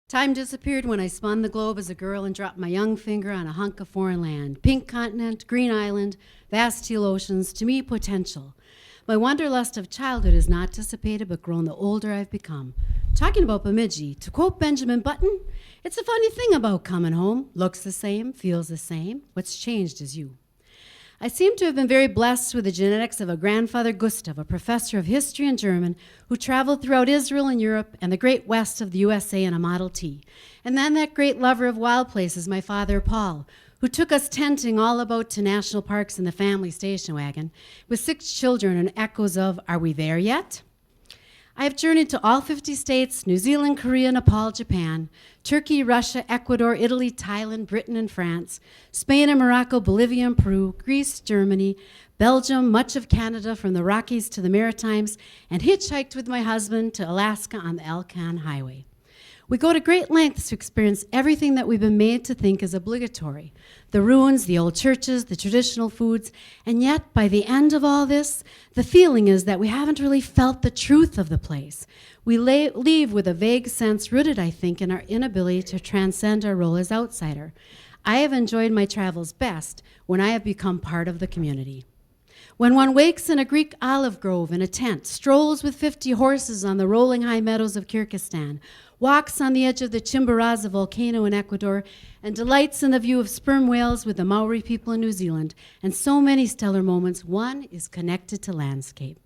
Time disappeared when I spun the globe as a girl and dropped my young finger on a hunk of foreign land. Pink continent, green island, vast teal oceans, to me potential. My wanderlust of childhood has not dissipated but grown the older I've become. Talking about Bemidji, to quote Benjamin Button, it's a funny thing about coming home. Looks the same, feels the same. What's changed is you. I seem to have been very blessed with the genetics of a grandfather Gustav, a professor of history and German, who traveled throughout Israel and Europe and the great west of the USA in a Model T. And then that great lover of wild places, my father Paul, who took us tenting all about to national parks in the family station wagon, with 6 children and echoes of, "Are we there yet?" I have journeyed to all 50 states, New Zealand, Korea, Nepal, Japan, Turkey, Russia, Ecuador, Italy, Thailand, Britain, and France, Spain and Morocco, Bolivia and Peru, Greece, Germany, Belgium, much of Canada from the Rockies to the Maritimes, and hitchhiked with my husband to Alaska on the Alcan Highway. We go to great lengths to experience everything that we've been made to think is obligatory. The ruins, the old churches, the traditional foods, and yet by the end of all this, the feeling is that we haven't really felt the truth of the place. We leave with a vague sense rooted, I think, in our inability to transcend our role as outsider. I have enjoyed my travels best when I have become part of the community. When one wakes in a Greek olive grove in a tent, strolls with 50 horses on the rolling high meadows of Kyrgyzstan, walks on the edge of the Chimborazo volcano in Ecuador, and delights in the view of sperm whales with the Maori people in New Zealand, and so many stellar moments, one is connected to landscape.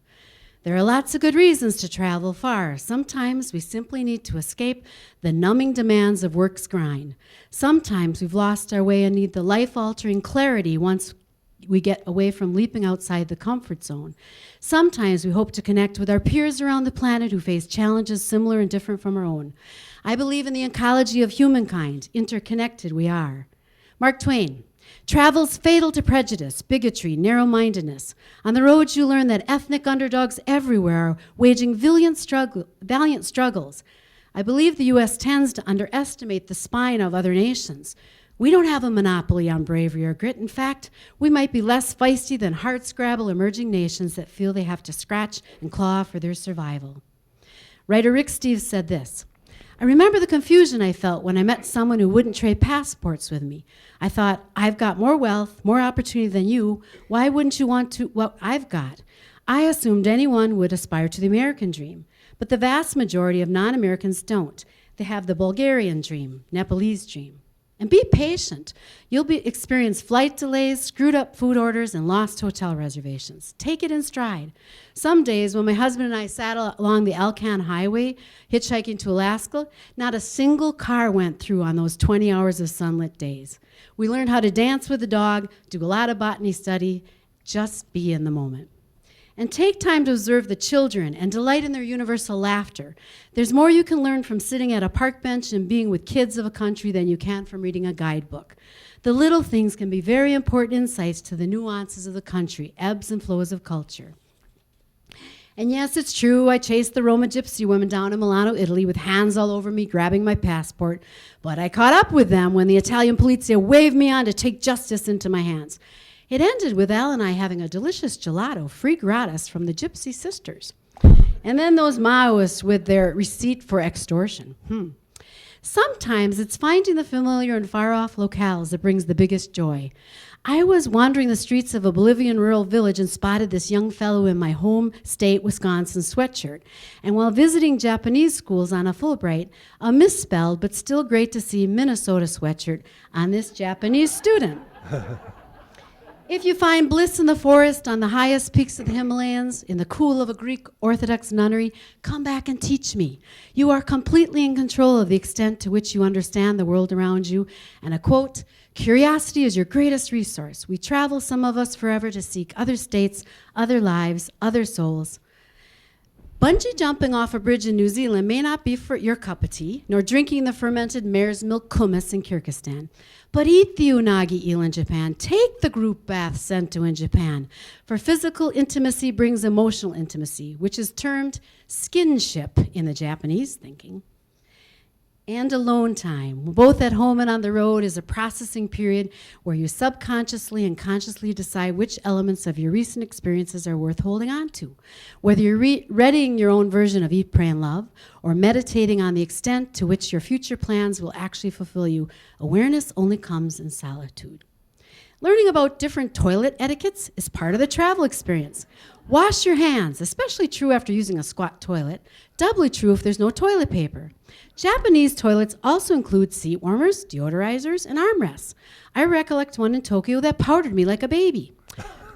There are lots of good reasons to travel far. Sometimes we simply need to escape the numbing demands of work's grind. Sometimes we've lost our way and need the life-altering clarity once we get away from leaping outside the comfort zone. Sometimes we hope to connect with our peers around the planet who face challenges similar and different from our own. I believe in the ecology of humankind. Interconnected we are. Mark Twain, travel's fatal to prejudice, bigotry, narrow-mindedness. On the road you learn that ethnic underdogs everywhere are waging valiant struggles. I believe the U.S. tends to underestimate the spine of other nations. We don't have a monopoly on bravery or grit. In fact, we might be less feisty than hard-scrabble emerging nations that feel they have to scratch and claw for their survival. Writer Rick Steves said this, "I remember the confusion I felt when I met someone who wouldn't trade passports with me. I thought, I've got more wealth, more opportunity than you. Why wouldn't you want to what I've got? I assumed anyone would aspire to the American dream. But the vast majority of non-Americans don't. They have the Bulgarian dream, Nepalese dream. And be patient. You'll experience flight delays, screwed up food orders, and lost hotel reservations. Take it in stride. Some days when my husband and I sat along the Alcan Highway, hitchhiking to Alaska, not a single car went through on those 20 hours of sunlit days. We learned how to dance with the dog, do a lot of botany study, just be in the moment. And take time to observe the children and delight in their universal laughter. There's more you can learn from sitting at a park bench and being with kids of a country than you can from reading a guidebook. The little things can be very important insights to the nuances of the country, ebbs and flows of culture. And yes, it's true, I chased the Roma gypsy women down in Milano, Italy, with hands all over me grabbing my passport, but I caught up with them when the Italian polizia waved me on to take justice into my hands. It ended with Al and I having a delicious gelato, free gratis, from the Gypsy Sisters. And then those Maoists with their receipt for extortion. Sometimes it's finding the familiar and far-off locales that brings the biggest joy. I was wandering the streets of a Bolivian rural village and spotted this young fellow in my home state, Wisconsin sweatshirt. And while visiting Japanese schools on a Fulbright, a misspelled but still great to see Minnesota sweatshirt on this Japanese student. If you find bliss in the forest, on the highest peaks of the Himalayas, in the cool of a Greek Orthodox nunnery, come back and teach me. You are completely in control of the extent to which you understand the world around you. And a quote, "Curiosity is your greatest resource. We travel, some of us, forever to seek other states, other lives, other souls." Bungee jumping off a bridge in New Zealand may not be for your cup of tea, nor drinking the fermented mare's milk kummis in Kyrgyzstan. But eat the unagi eel in Japan. Take the group bath sento in Japan. For physical intimacy brings emotional intimacy, which is termed skinship in the Japanese thinking. and alone time, both at home and on the road, is a processing period where you subconsciously and consciously decide which elements of your recent experiences are worth holding on to. Whether you're readying your own version of Eat, Pray, and Love, or meditating on the extent to which your future plans will actually fulfill you, awareness only comes in solitude. Learning about different toilet etiquettes is part of the travel experience. Wash your hands, especially true after using a squat toilet, doubly true if there's no toilet paper. Japanese toilets also include seat warmers, deodorizers, and armrests. I recollect one in Tokyo that powdered me like a baby.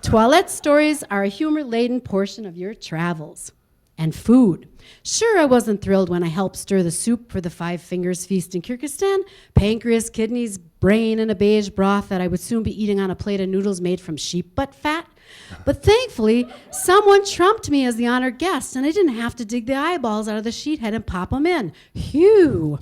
Toilet stories are a humor-laden portion of your travels. And food. Sure, I wasn't thrilled when I helped stir the soup for the Five Fingers feast in Kyrgyzstan. Pancreas, kidneys, brain, and a beige broth that I would soon be eating on a plate of noodles made from sheep butt fat. But thankfully, someone trumped me as the honored guest, and I didn't have to dig the eyeballs out of the sheet head and pop them in. Phew.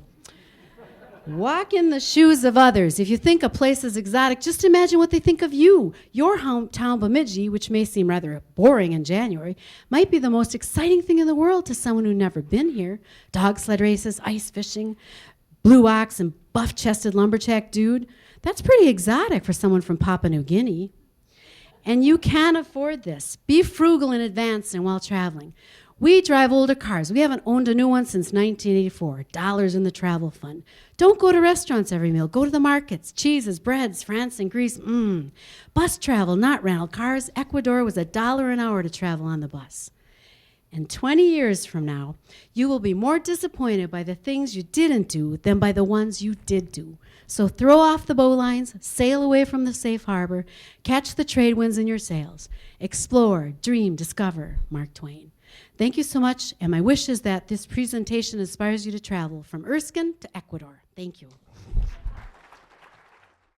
Walk in the shoes of others. If you think a place is exotic, just imagine what they think of you. Your hometown, Bemidji, which may seem rather boring in January, might be the most exciting thing in the world to someone who's never been here. Dog sled races, ice fishing, blue ox, and buff-chested lumberjack dude. That's pretty exotic for someone from Papua New Guinea. And you can afford this. Be frugal in advance and while traveling. We drive older cars. We haven't owned a new one since 1984. Dollars in the travel fund. Don't go to restaurants every meal. Go to the markets. Cheeses, breads, France and Greece. Bus travel, not rental cars. Ecuador was $1 an hour to travel on the bus. And 20 years from now, you will be more disappointed by the things you didn't do than by the ones you did do. So throw off the bowlines, sail away from the safe harbor, catch the trade winds in your sails. Explore, dream, discover. Mark Twain. Thank you so much, and my wish is that this presentation inspires you to travel from Erskine to Ecuador. Thank you.